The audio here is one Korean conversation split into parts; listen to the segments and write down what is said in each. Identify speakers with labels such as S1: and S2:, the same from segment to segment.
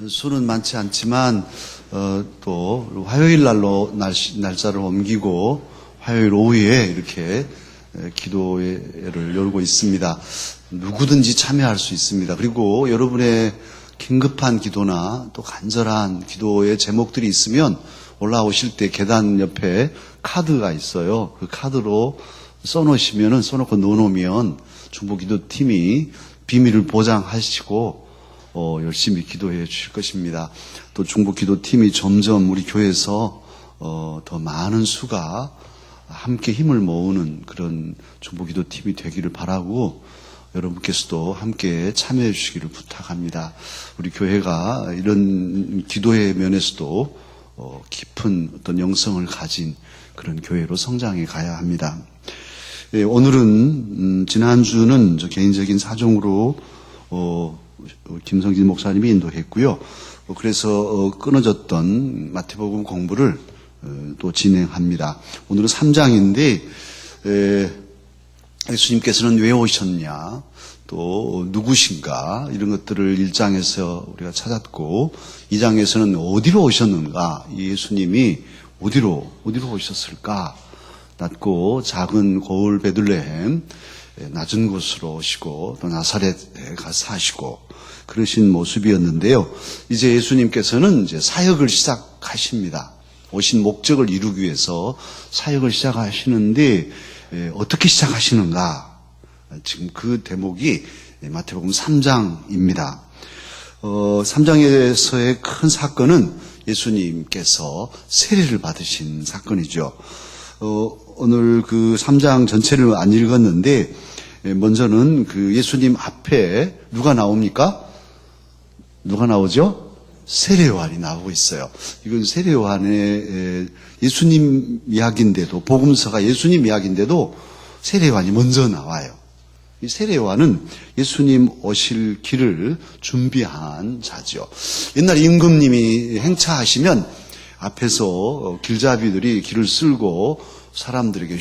S1: 수는 많지 않지만 또 화요일 날로 날짜를 옮기고 화요일 오후에 이렇게 기도회를 열고 있습니다. 누구든지 참여할 수 있습니다. 그리고 여러분의 긴급한 기도나 또 간절한 기도의 제목들이 있으면 올라오실 때 계단 옆에 카드가 있어요. 그 카드로 써놓고 넣어놓으면 중보기도팀이 비밀을 보장하시고 열심히 기도해 주실 것입니다. 또 중보기도팀이 점점 우리 교회에서 더 많은 수가 함께 힘을 모으는 그런 중보기도팀이 되기를 바라고 여러분께서도 함께 참여해 주시기를 부탁합니다. 우리 교회가 이런 기도의 면에서도 깊은 어떤 영성을 가진 그런 교회로 성장해 가야 합니다. 오늘은 지난주는 저 개인적인 사정으로 김성진 목사님이 인도했고요. 그래서 끊어졌던 마태복음 공부를 또 진행합니다. 오늘은 3장인데 예수님께서는 왜 오셨냐, 또 누구신가, 이런 것들을 1장에서 우리가 찾았고 2장에서는 어디로 오셨는가, 예수님이 어디로 오셨을까, 낮고 작은 고을 베들레헴, 낮은 곳으로 오시고 또 나사렛에 가서 사시고 그러신 모습이었는데요. 이제 예수님께서는 이제 사역을 시작하십니다. 오신 목적을 이루기 위해서 사역을 시작하시는데 어떻게 시작하시는가? 지금 그 대목이 마태복음 3장입니다. 3장에서의 큰 사건은 예수님께서 세례를 받으신 사건이죠. 오늘 그 3장 전체를 안 읽었는데 먼저는 그 예수님 앞에 누가 나옵니까? 누가 나오죠? 세례요한이 나오고 있어요. 이건 세례요한의 예수님 이야기인데도, 복음서가 예수님 이야기인데도 세례요한이 먼저 나와요. 이 세례요한은 예수님 오실 길을 준비한 자죠. 옛날 임금님이 행차하시면 앞에서 길잡이들이 길을 쓸고 사람들에게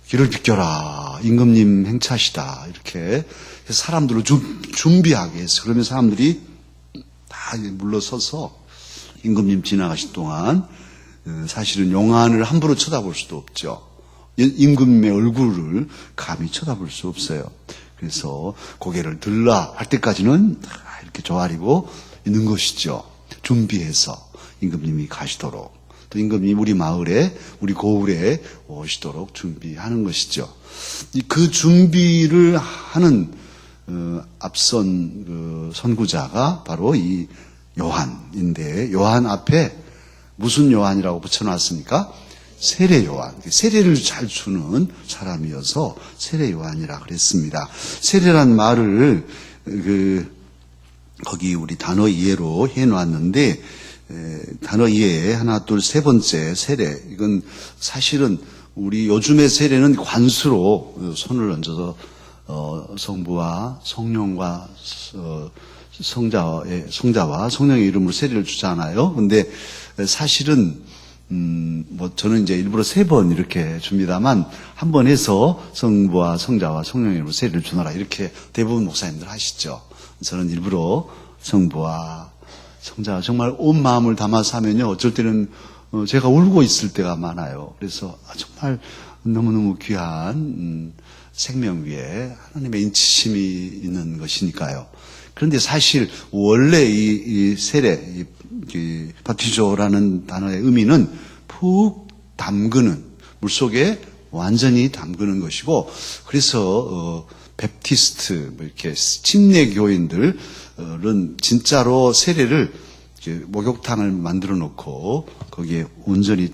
S1: 길을 비켜라, 임금님 행차시다, 이렇게 해서 사람들을 준비하게 했어요. 그러면 사람들이 다 물러서서 임금님 지나가실 동안 사실은 용안을 함부로 쳐다볼 수도 없죠. 임금님의 얼굴을 감히 쳐다볼 수 없어요. 그래서 고개를 들라 할 때까지는 다 이렇게 조아리고 있는 것이죠. 준비해서 임금님이 가시도록, 또 임금님이 우리 마을에, 우리 고을에 오시도록 준비하는 것이죠. 그 준비를 하는 앞선 그 선구자가 바로 이 요한인데, 요한 앞에 무슨 요한이라고 붙여놨습니까? 세례 요한. 세례를 잘 주는 사람이어서 세례 요한이라 그랬습니다. 세례란 말을 거기 우리 단어 이해로 해놓았는데, 단어 이해에 하나, 둘, 세 번째 세례. 이건 사실은 우리 요즘의 세례는 관수로 손을 얹어서 성부와 성령과 성자와 성령의 이름으로 세례를 주잖아요. 근데 사실은 저는 이제 일부러 3번 이렇게 줍니다만, 한 번 해서 성부와 성자와 성령의 이름으로 세례를 주노라, 이렇게 대부분 목사님들 하시죠. 저는 일부러 성부와 성자와 정말 온 마음을 담아서 하면요, 어쩔 때는 제가 울고 있을 때가 많아요. 그래서 정말 너무너무 귀한 생명 위에 하나님의 인치심이 있는 것이니까요. 그런데 사실 원래 이 세례, 이 바티조라는 단어의 의미는 푹 담그는, 물속에 완전히 담그는 것이고, 그래서 베프티스트, 이렇게 침례 교인들은 진짜로 세례를 목욕탕을 만들어 놓고 거기에 온전히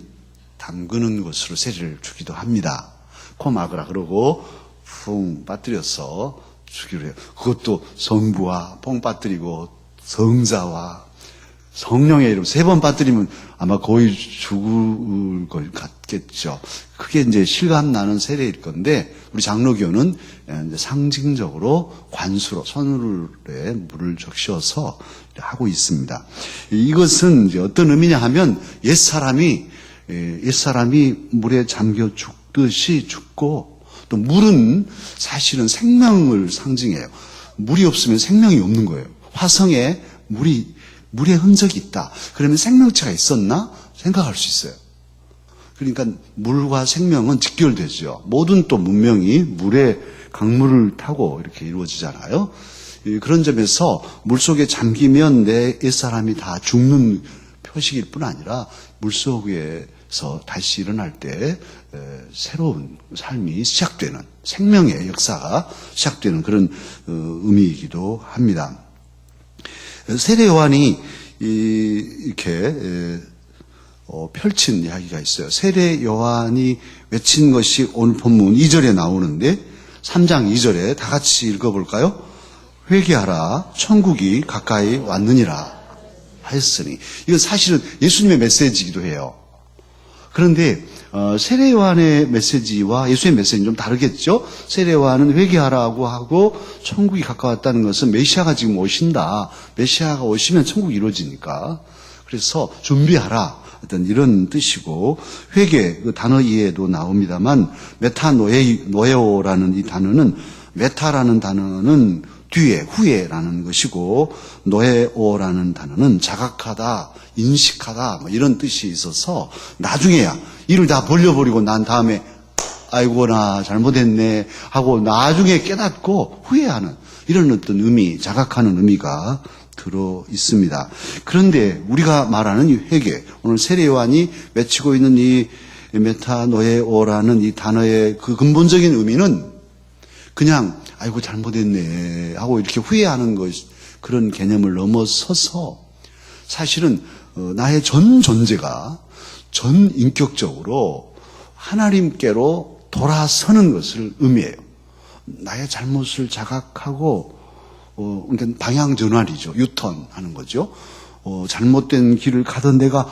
S1: 담그는 것으로 세례를 주기도 합니다. 코 막으라 그러고 풍 빠뜨려서 주기로 해요. 그것도 성부와 뽕 빠뜨리고 성자와 성령의 이름 3번 빠뜨리면 아마 거의 죽을 것 같겠죠. 그게 이제 실감 나는 세례일 건데, 우리 장로교는 이제 상징적으로 관수로 손으로에 물을 적셔서 하고 있습니다. 이것은 이제 어떤 의미냐 하면, 옛사람이 물에 잠겨 죽듯이 죽고, 또 물은 사실은 생명을 상징해요. 물이 없으면 생명이 없는 거예요. 화성에 물의 흔적이 있다. 그러면 생명체가 있었나? 생각할 수 있어요. 그러니까 물과 생명은 직결되죠. 모든 또 문명이 물에 강물을 타고 이렇게 이루어지잖아요. 그런 점에서 물속에 잠기면 내 옛사람이 다 죽는 표식일 뿐 아니라 물속에서 다시 일어날 때 새로운 삶이 시작되는, 생명의 역사가 시작되는 그런 의미이기도 합니다. 세례 요한이 이렇게 펼친 이야기가 있어요. 세례 요한이 외친 것이 오늘 본문 2절에 나오는데 3장 2절에 다 같이 읽어볼까요? 회개하라, 천국이 가까이 왔느니라 하였으니. 이건 사실은 예수님의 메시지이기도 해요. 그런데 세례 요한의 메시지와 예수의 메시지는 좀 다르겠죠? 세례 요한은 회개하라고 하고 천국이 가까웠다는 것은 메시아가 지금 오신다. 메시아가 오시면 천국이 이루어지니까. 그래서 준비하라. 어떤 이런 뜻이고, 회개, 그 단어 이해도 나옵니다만, 메타노에오라는 이 단어는, 메타라는 단어는 뒤에, 후에라는 것이고, 노에오라는 단어는 자각하다, 인식하다, 뭐 이런 뜻이 있어서, 나중에야, 일을 다 벌려버리고 난 다음에, 아이고, 나 잘못했네, 하고 나중에 깨닫고 후회하는, 이런 어떤 의미, 자각하는 의미가 들어 있습니다. 그런데 우리가 말하는 이 회개, 오늘 세례 요한이 외치고 있는 이 메타노에오라는 이 단어의 그 근본적인 의미는 그냥 아이고 잘못했네 하고 이렇게 후회하는 것, 그런 개념을 넘어서서 사실은 나의 전 존재가 전 인격적으로 하나님께로 돌아서는 것을 의미해요. 나의 잘못을 자각하고 그러니까 방향 전환이죠. 유턴하는 거죠. 잘못된 길을 가던 내가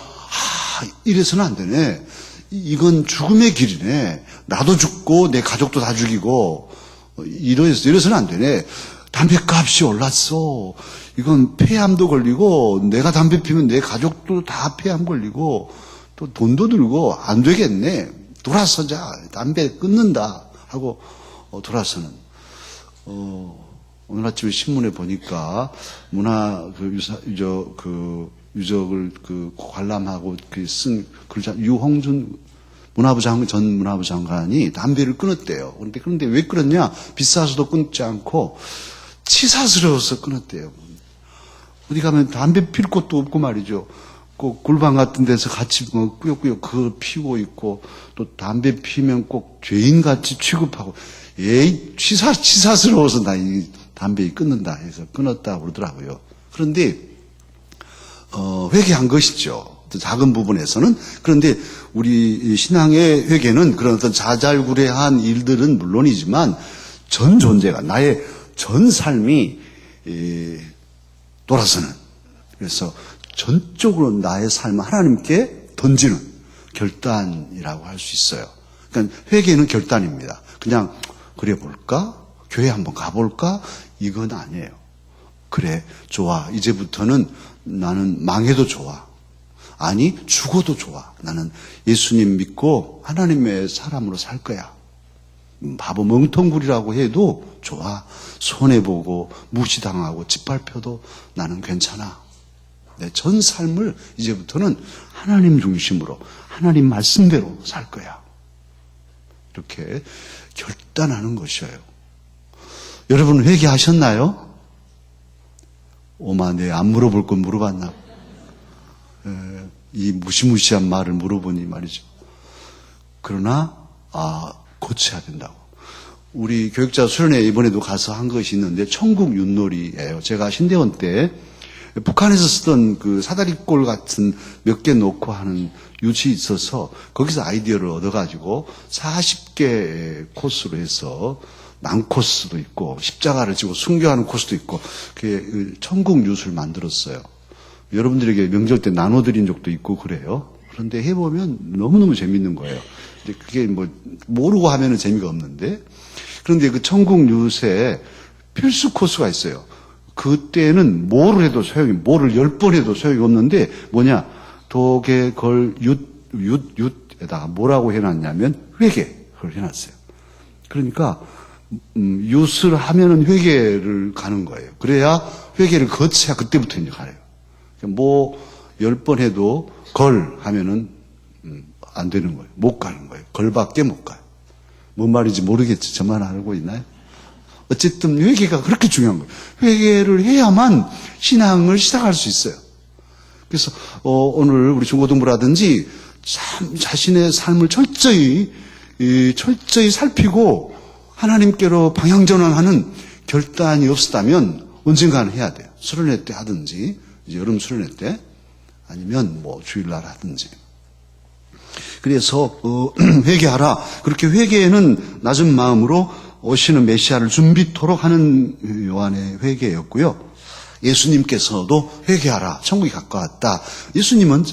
S1: 이래서는 안 되네. 이건 죽음의 길이네. 나도 죽고 내 가족도 다 죽이고 이래서는 안 되네. 담배값이 올랐어. 이건 폐암도 걸리고 내가 담배 피면 내 가족도 다 폐암 걸리고 또 돈도 들고 안 되겠네. 돌아서자. 담배 끊는다 하고 돌아서는 오늘 아침에 신문에 보니까 유적을 관람하고 쓴 글자, 유홍준 전 문화부 장관이 담배를 끊었대요. 그런데 왜 끊었냐? 비싸서도 끊지 않고 치사스러워서 끊었대요. 어디 가면 담배 필 곳도 없고 말이죠. 꼭 굴방 같은 데서 같이 꾸역꾸역 그거 피우고 있고 또 담배 피면 꼭 죄인같이 취급하고 치사스러워서 나 이 담배 끊는다 해서 끊었다 그러더라고요. 그런데 회개한 것이죠. 작은 부분에서는. 그런데 우리 신앙의 회개는 그런 어떤 자잘구레한 일들은 물론이지만 전 존재가 나의 전 삶이 돌아서는, 그래서 전적으로 나의 삶을 하나님께 던지는 결단이라고 할 수 있어요. 그러니까 회개는 결단입니다. 그냥 그래 볼까? 교회 한번 가볼까? 이건 아니에요. 그래, 좋아. 이제부터는 나는 망해도 좋아. 아니, 죽어도 좋아. 나는 예수님 믿고 하나님의 사람으로 살 거야. 바보 멍텅구리라고 해도 좋아. 손해보고 무시당하고 짓밟혀도 나는 괜찮아. 내 전 삶을 이제부터는 하나님 중심으로, 하나님 말씀대로 살 거야. 이렇게 결단하는 것이에요. 여러분 회개하셨나요? 오마, 내 안 물어볼 건 물어봤나? 이 무시무시한 말을 물어보니 말이죠. 그러나 고쳐야 된다고. 우리 교육자 수련회 이번에도 가서 한 것이 있는데 천국 윷놀이예요. 제가 신대원 때 북한에서 쓰던 그 사다리꼴 같은 몇 개 놓고 하는 윷이 있어서 거기서 아이디어를 얻어가지고 40개 코스로 해서 난코스도 있고 십자가를 지고 순교하는 코스도 있고 그 천국 윷을 만들었어요. 여러분들에게 명절 때 나눠드린 적도 있고 그래요. 그런데 해보면 너무너무 재밌는 거예요. 근데 그게 뭐 모르고 하면은 재미가 없는데, 그런데 그 천국 윷에 필수 코스가 있어요. 그때는 뭐를 해도 뭐를 10번 해도 소용이 없는데 뭐냐, 독에 걸 윷에다가 뭐라고 해놨냐면 회개를 해놨어요. 그러니까 윷을 하면은 회개를 가는 거예요. 그래야 회개를 거쳐야 그때부터 이제 가요. 뭐 10번 해도 걸 하면은 안 되는 거예요. 못 가는 거예요. 걸밖에 못 가요. 뭔 말인지 모르겠지. 저만 알고 있나요? 어쨌든 회개가 그렇게 중요한 거예요. 회개를 해야만 신앙을 시작할 수 있어요. 그래서 오늘 우리 중고등부라든지 참 자신의 삶을 철저히 살피고 하나님께로 방향전환하는 결단이 없었다면 언젠가는 해야 돼요. 수련회 때 하든지 이제 여름 수련회 때 아니면 뭐 주일날 하든지. 그래서 회개하라. 그렇게 회개에는 낮은 마음으로 오시는 메시아를 준비토록 하는 요한의 회개였고요. 예수님께서도 회개하라. 천국이 가까웠다. 예수님은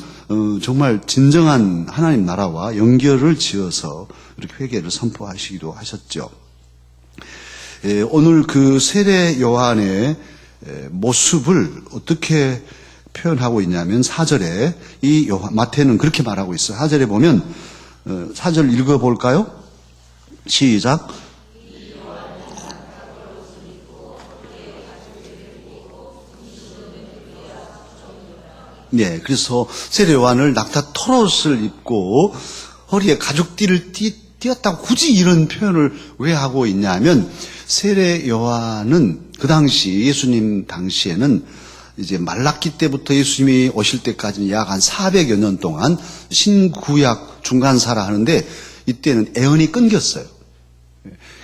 S1: 정말 진정한 하나님 나라와 연결을 지어서 이렇게 회개를 선포하시기도 하셨죠. 오늘 그 세례 요한의 모습을 어떻게 표현하고 있냐면 4절에 이 마태는 그렇게 말하고 있어요. 4절에 보면 4절 읽어볼까요? 시작. 네, 그래서 세례 요한을 낙타 털옷을 입고 허리에 가죽띠를 띄었다고 굳이 이런 표현을 왜 하고 있냐면 세례 요한은 그 당시 예수님 당시에는 이제 말라기 때부터 예수님이 오실 때까지는 약 한 400여 년 동안 신구약 중간사라 하는데 이때는 애언이 끊겼어요.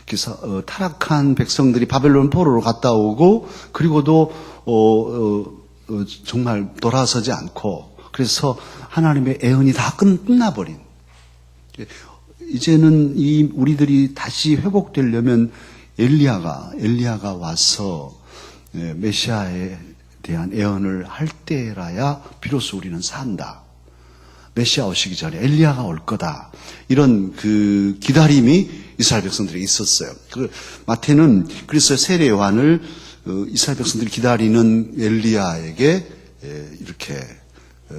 S1: 그래서 타락한 백성들이 바벨론 포로로 갔다 오고 그리고도 정말 돌아서지 않고 그래서 하나님의 애언이 다 끝나버린. 이제는 이 우리들이 다시 회복되려면 엘리야가 와서 메시아에 대한 애언을 할 때라야 비로소 우리는 산다. 메시아 오시기 전에 엘리야가 올 거다. 이런 그 기다림이 이스라엘 백성들이 있었어요. 그 마태는 그래서 세례 요한을 이스라엘 백성들이 기다리는 엘리야에게 이렇게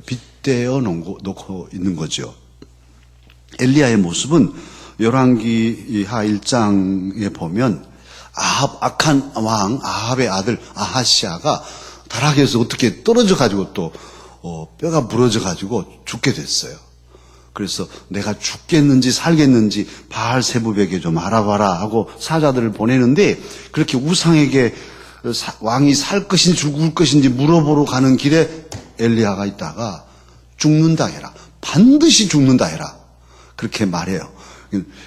S1: 빗대어 놓고 있는 거죠. 엘리야의 모습은 열왕기하 1장에 보면 악한 왕 아합의 아들 아하시아가 다락에서 어떻게 떨어져 가지고 또 뼈가 부러져 가지고 죽게 됐어요. 그래서 내가 죽겠는지 살겠는지 바알세붑에게 좀 알아봐라 하고 사자들을 보내는데 그렇게 우상에게 왕이 살 것인지 죽을 것인지 물어보러 가는 길에 엘리야가 있다가 죽는다 해라. 반드시 죽는다 해라. 그렇게 말해요.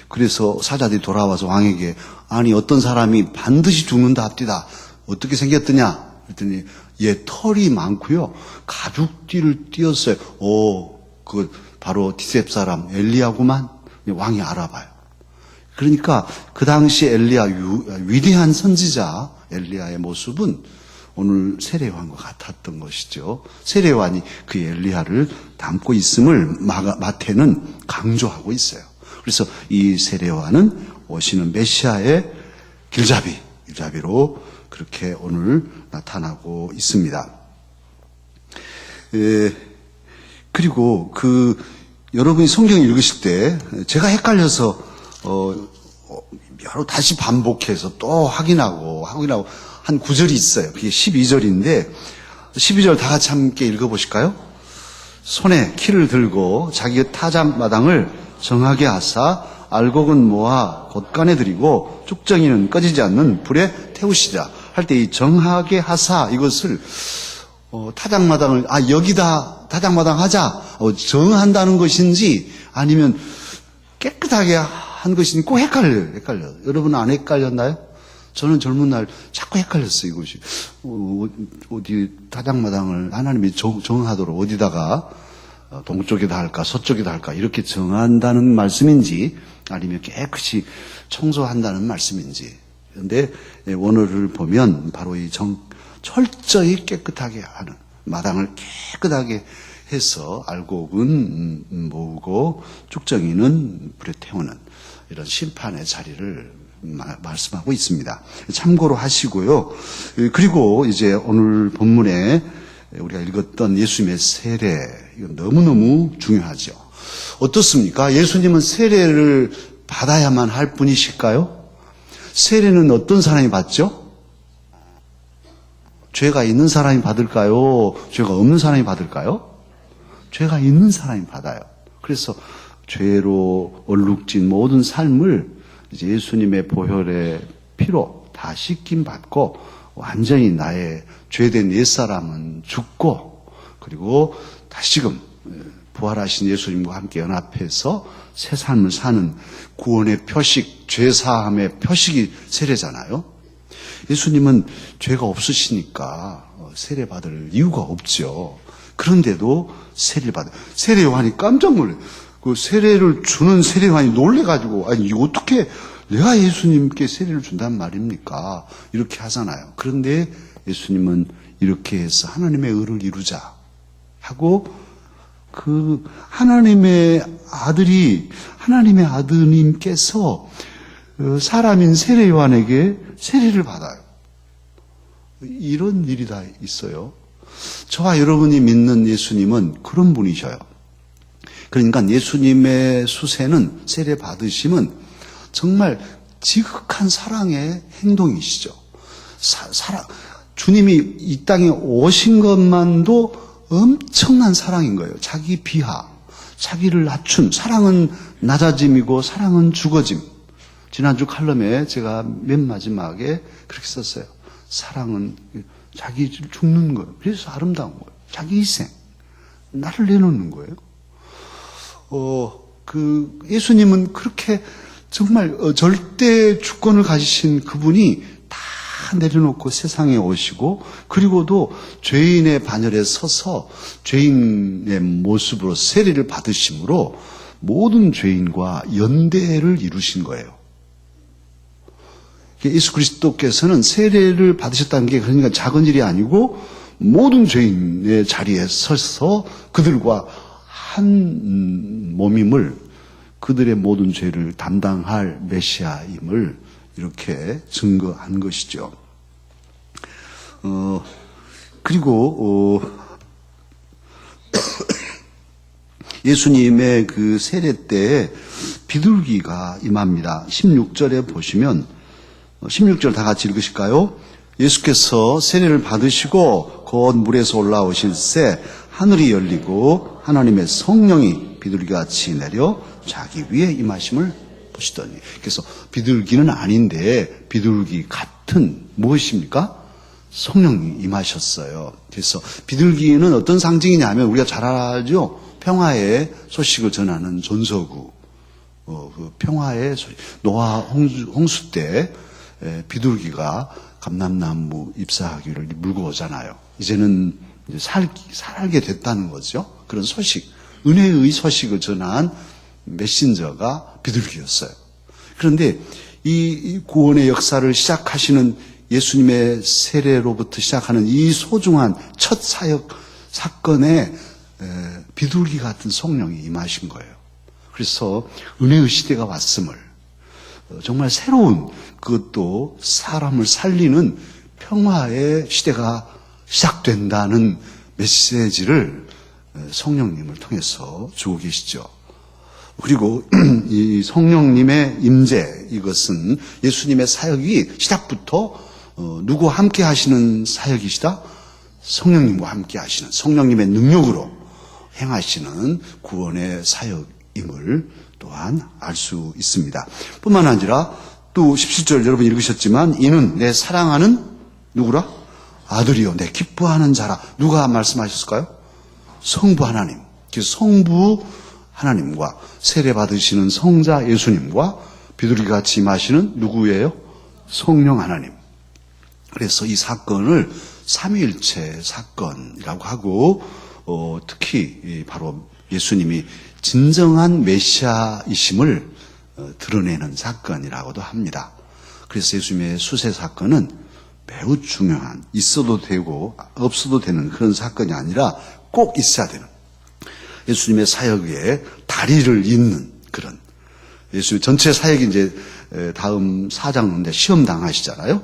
S1: 그래서 사자들이 돌아와서 왕에게 아니 어떤 사람이 반드시 죽는다 합디다. 어떻게 생겼더냐? 그랬더니 얘 털이 많고요. 가죽띠를 띄었어요. 그 바로 디셉 사람 엘리야구만. 왕이 알아봐요. 그러니까 그 당시 엘리야 위대한 선지자 엘리야의 모습은 오늘 세례요한과 같았던 것이죠. 세례요한이 그 엘리야를 담고 있음을 마태는 강조하고 있어요. 그래서 이 세례요한은 오시는 메시아의 길잡이로 그렇게 오늘 나타나고 있습니다. 그리고 여러분이 성경 읽으실 때 제가 헷갈려서 여러 다시 반복해서 또 확인하고 한 구절이 있어요. 그게 12절인데 12절 다 같이 함께 읽어보실까요? 손에 키를 들고 자기의 타작마당을 정하게 하사 알곡은 모아 곳간에 들이고 쭉정이는 꺼지지 않는 불에 태우시자 할 때 이 정하게 하사 이것을 타작마당을 여기다 타작마당 하자 정한다는 것인지 아니면 깨끗하게 한 것인지 꼭 헷갈려요. 여러분 안 헷갈렸나요? 저는 젊은 날 자꾸 헷갈렸어요. 이것이 어디 타작마당을 하나님이 정하도록 어디다가 동쪽에다 할까 서쪽에다 할까 이렇게 정한다는 말씀인지 아니면 깨끗이 청소한다는 말씀인지. 그런데 원어를 보면 바로 이 철저히 깨끗하게 하는 마당을 깨끗하게 해서 알곡은 모으고 쭉정이는 불에 태우는 이런 심판의 자리를 말씀하고 있습니다. 참고로 하시고요. 그리고 이제 오늘 본문에 우리가 읽었던 예수님의 세례 이건 너무너무 중요하죠. 어떻습니까? 예수님은 세례를 받아야만 할 분이실까요? 세례는 어떤 사람이 받죠? 죄가 있는 사람이 받을까요? 죄가 없는 사람이 받을까요? 죄가 있는 사람이 받아요. 그래서 죄로 얼룩진 모든 삶을 이제 예수님의 보혈의 피로 다 씻김 받고 완전히 나의 죄된 옛사람은 죽고 그리고 다시금 부활하신 예수님과 함께 연합해서 새 삶을 사는 구원의 표식, 죄사함의 표식이 세례잖아요. 예수님은 죄가 없으시니까 세례 받을 이유가 없죠. 그런데도 세례를 받아요. 세례 요한이 깜짝 놀라요. 그 세례를 주는 세례 요한이 놀래가지고 아니 어떻게 내가 예수님께 세례를 준단 말입니까? 이렇게 하잖아요. 그런데 예수님은 이렇게 해서 하나님의 의를 이루자 하고 그 하나님의 아드님께서 사람인 세례 요한에게 세례를 받아요. 이런 일이 다 있어요. 저와 여러분이 믿는 예수님은 그런 분이셔요. 그러니까 예수님의 수세는 세례 받으심은 정말 지극한 사랑의 행동이시죠. 주님이 이 땅에 오신 것만도 엄청난 사랑인 거예요. 자기 비하, 자기를 낮춘, 사랑은 낮아짐이고 사랑은 죽어짐. 지난주 칼럼에 제가 맨 마지막에 그렇게 썼어요. 사랑은 자기 죽는 거예요. 그래서 아름다운 거예요. 자기 희생, 나를 내놓는 거예요. 예수님은 그렇게 정말 절대 주권을 가지신 그분이 다 내려놓고 세상에 오시고 그리고도 죄인의 반열에 서서 죄인의 모습으로 세례를 받으심으로 모든 죄인과 연대를 이루신 거예요. 예수 그리스도께서는 세례를 받으셨다는 게 그러니까 작은 일이 아니고 모든 죄인의 자리에 서서 그들과 한 몸임을 그들의 모든 죄를 담당할 메시아임을 이렇게 증거한 것이죠. 그리고 예수님의 그 세례 때 비둘기가 임합니다. 16절에 보시면 16절 다 같이 읽으실까요? 예수께서 세례를 받으시고 곧 물에서 올라오실새 하늘이 열리고 하나님의 성령이 비둘기같이 내려 자기 위에 임하심을 보시더니. 그래서 비둘기는 아닌데 비둘기 같은 무엇입니까? 성령이 임하셨어요. 그래서 비둘기는 어떤 상징이냐면 우리가 잘 알죠. 평화의 소식을 전하는 전서구. 그 평화의 소식. 노아 홍수 때 비둘기가 감람나무 잎사귀를 물고 오잖아요. 이제는 살게 됐다는 거죠. 그런 소식, 은혜의 소식을 전한 메신저가 비둘기였어요. 그런데 이 구원의 역사를 시작하시는 예수님의 세례로부터 시작하는 이 소중한 첫 사역 사건에 비둘기 같은 성령이 임하신 거예요. 그래서 은혜의 시대가 왔음을 정말 새로운 그것도 사람을 살리는 평화의 시대가 시작된다는 메시지를 성령님을 통해서 주고 계시죠. 그리고 이 성령님의 임재, 이것은 예수님의 사역이 시작부터 누구와 함께 하시는 사역이시다? 성령님과 함께 하시는, 성령님의 능력으로 행하시는 구원의 사역임을 또한 알 수 있습니다. 뿐만 아니라 또 17절 여러분 읽으셨지만 이는 내 사랑하는 누구라? 아들이요 내 기뻐하는 자라. 누가 말씀하셨을까요? 성부 하나님. 그래서 성부 하나님과 세례 받으시는 성자 예수님과 비둘기같이 임하시는 누구예요? 성령 하나님. 그래서 이 사건을 삼위일체 사건이라고 하고 특히 바로 예수님이 진정한 메시아이심을 드러내는 사건이라고도 합니다. 그래서 예수님의 수세 사건은 매우 중요한, 있어도 되고 없어도 되는 그런 사건이 아니라 꼭 있어야 되는, 예수님의 사역에 다리를 잇는 그런, 예수님 전체 사역이 이제 다음 4장인데 시험 당하시잖아요.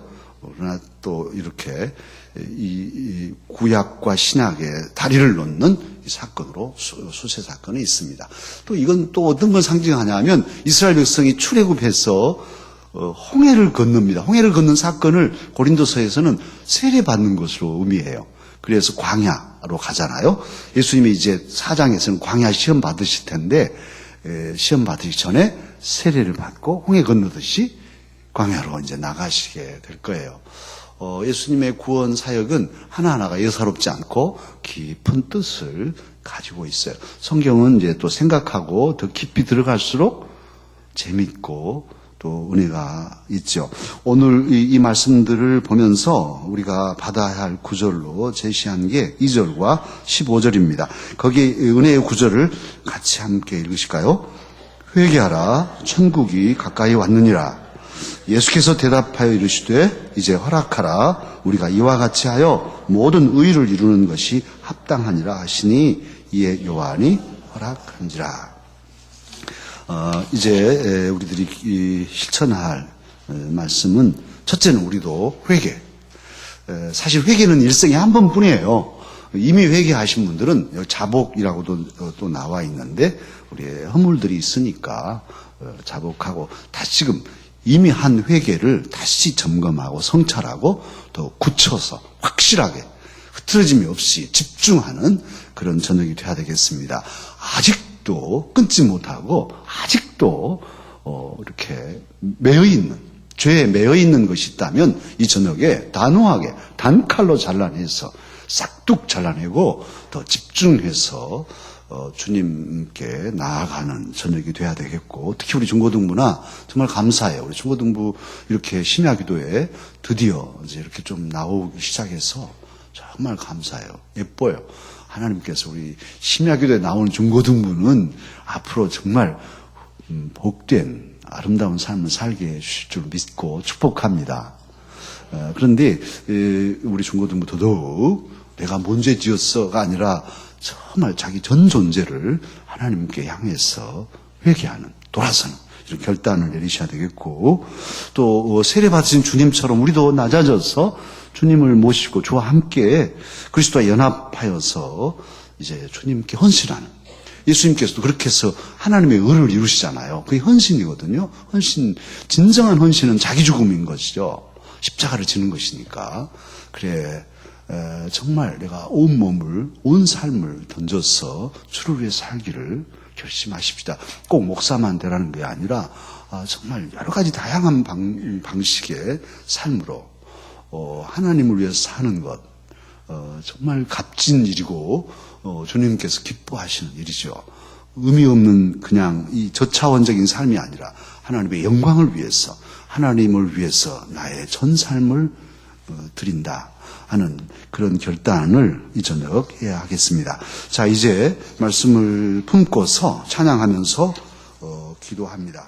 S1: 그러나 또 이렇게 이 구약과 신약에 다리를 놓는 이 사건으로 수세 사건이 있습니다. 또 이건 또 어떤 걸 상징하냐면 이스라엘 백성이 출애굽해서 홍해를 건넙니다. 홍해를 걷는 사건을 고린도서에서는 세례받는 것으로 의미해요. 그래서 광야로 가잖아요. 예수님이 이제 4장에서는 광야 시험 받으실 텐데 시험 받으시기 전에 세례를 받고 홍해 건너듯이 광야로 이제 나가시게 될 거예요. 예수님의 구원 사역은 하나하나가 예사롭지 않고 깊은 뜻을 가지고 있어요. 성경은 이제 또 생각하고 더 깊이 들어갈수록 재밌고 또 은혜가 있죠. 오늘 이 말씀들을 보면서 우리가 받아야 할 구절로 제시한 게 2절과 15절입니다. 거기 은혜의 구절을 같이 함께 읽으실까요? 회개하라, 천국이 가까이 왔느니라. 예수께서 대답하여 이르시되 이제 허락하라. 우리가 이와 같이 하여 모든 의를 이루는 것이 합당하니라 하시니 이에 요한이 허락한지라. 이제 우리들이 실천할 말씀은 첫째는 우리도 회개. 사실 회개는 일생에 한 번뿐이에요. 이미 회개하신 분들은 자복이라고도 또 나와 있는데 우리의 허물들이 있으니까 자복하고 다시금 이미 한 회개를 다시 점검하고 성찰하고 더 굳혀서 확실하게 흐트러짐이 없이 집중하는 그런 저녁이 돼야 되겠습니다. 아직도 끊지 못하고 아직도 이렇게 죄에 매여 있는 것이 있다면 이 저녁에 단호하게 단칼로 잘라내서 싹둑 잘라내고 더 집중해서 주님께 나아가는 저녁이 돼야 되겠고, 특히 우리 중고등부나 정말 감사해요. 우리 중고등부 이렇게 심야기도에 드디어 이제 이렇게 좀 나오기 시작해서 정말 감사해요. 예뻐요. 하나님께서 우리 심야기도에 나오는 중고등부는 앞으로 정말 복된 아름다운 삶을 살게 해주실 줄 믿고 축복합니다. 그런데 우리 중고등부 더더욱 내가 뭔 죄 지었어가 아니라 정말 자기 전 존재를 하나님께 향해서 회개하는, 돌아서는 이런 결단을 내리셔야 되겠고, 또 세례 받으신 주님처럼 우리도 낮아져서 주님을 모시고 주와 함께 그리스도와 연합하여서 이제 주님께 헌신하는, 예수님께서도 그렇게 해서 하나님의 의를 이루시잖아요. 그게 헌신이거든요. 진정한 헌신은 자기 죽음인 것이죠. 십자가를 지는 것이니까. 그래, 정말 내가 온 몸을, 온 삶을 던져서 주를 위해 살기를 결심하십시다. 꼭 목사만 되라는 게 아니라 정말 여러 가지 다양한 방식의 삶으로 하나님을 위해서 사는 것, 정말 값진 일이고 주님께서 기뻐하시는 일이죠. 의미 없는 그냥 이 저차원적인 삶이 아니라 하나님의 영광을 위해서, 하나님을 위해서 나의 전 삶을 드린다 하는 그런 결단을 이 저녁 해야 하겠습니다. 자, 이제 말씀을 품고서 찬양하면서 기도합니다.